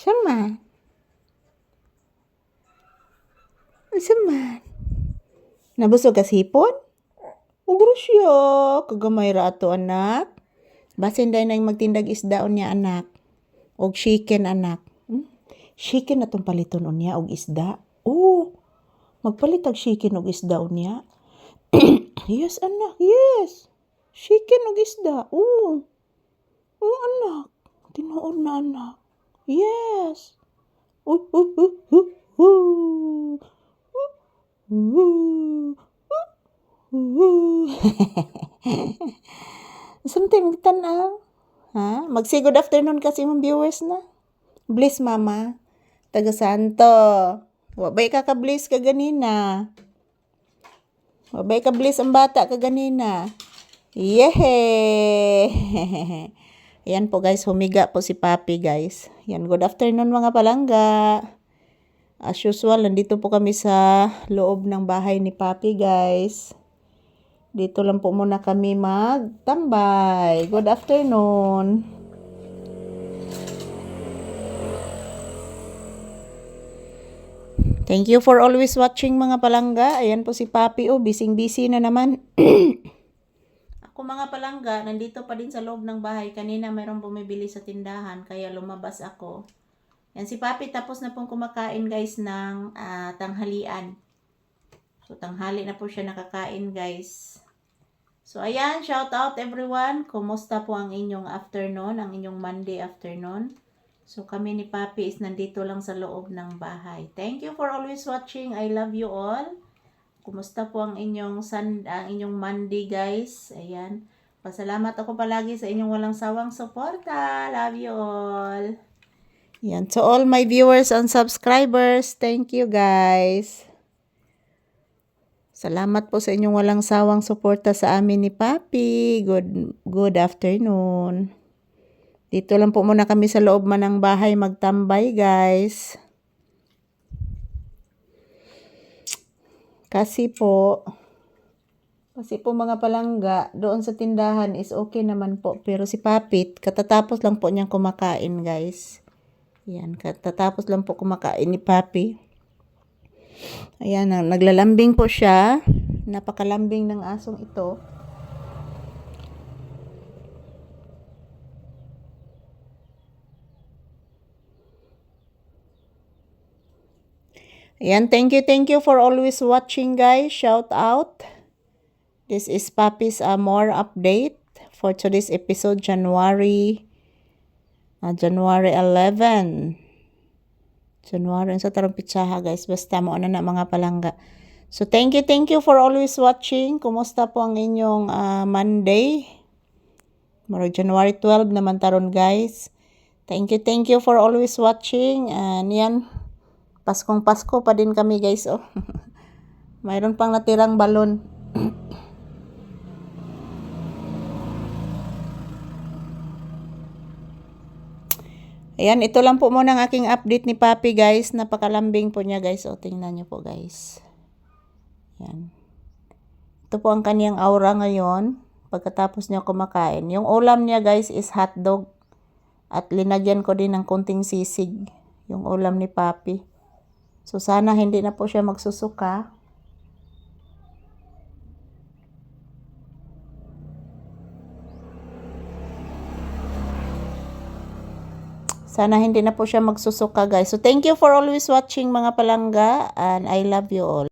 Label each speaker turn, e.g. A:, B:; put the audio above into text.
A: Siya man. Siya man. Nabusog ka sipon? Ugro siya. Kagamay ra ato, anak. Basin day na yung magtindag isdaon niya, anak. Og chicken, anak. Chicken na tong paliton niya og isda. Oh, magpalitag chicken og isdaon niya. Yes, anak. Yes. Chicken og isda. Oh. Oh, anak. Tinuod na, anak. Yes. Something magtanaw. Ha? Magsi good afternoon kasi mong viewers na. Bliss, mama. Taga Santo. Wabay ka bliss ka ganina. Wabay ka bliss ang bata ka ganina. Yehey! Yan po guys, humiga po si Papi guys. Yan, good afternoon mga palangga. As usual, nandito po kami sa loob ng bahay ni Papi guys. Dito lang po muna kami magtambay. Good afternoon. Thank you for always watching mga palangga. Ayan po si Papi. Oh, busy na naman. Ako mga palangga, nandito pa din sa loob ng bahay. Kanina mayroong bumibili sa tindahan, kaya lumabas ako. Yan si Papi tapos na pong kumakain guys ng tanghalian. So tanghali na po siya nakakain guys. So ayan, shout out everyone. Kumusta po ang inyong afternoon, ang inyong Monday afternoon? So kami ni Papi is nandito lang sa loob ng bahay. Thank you for always watching. I love you all. Kumusta po ang inyong Monday guys? Ayan. Pasalamat ako palagi sa inyong walang sawang suporta. Love you all. Yan. To all my viewers and subscribers, thank you guys. Salamat po sa inyong walang sawang suporta sa amin ni Papi. Good afternoon. Dito lang po muna kami sa loob man ng bahay magtambay guys. Kasi po mga palangga, doon sa tindahan is okay naman po. Pero si Papi, katatapos lang po niyang kumakain guys. Yan, katatapos lang po kumakain ni Papi. Ayan, naglalambing po siya. Napakalambing ng asong ito. Ayan, thank you for always watching guys. Shout out. This is Papi's more update for today's episode, January 11. January sa tarong pitsaha guys. Basta mo na mga palangga. So thank you for always watching. Kumusta po ang inyong Monday? January 12 naman taron guys. Thank you for always watching. And yan, Paskong Pasko pa din kami guys. Oh. Mayroon pang natirang balon. Ayan, ito lang po muna ang aking update ni Papi guys. Napakalambing po niya guys. O, tingnan niyo po guys. Ayan. Ito po ang kaniyang aura ngayon. Pagkatapos niya kumakain. Yung ulam niya guys is hotdog. At linagyan ko din ng konting sisig. Yung ulam ni Papi. So, sana hindi na po siya magsusuka. Sana hindi na po siya magsusuka guys. So thank you for always watching mga palangga and I love you all.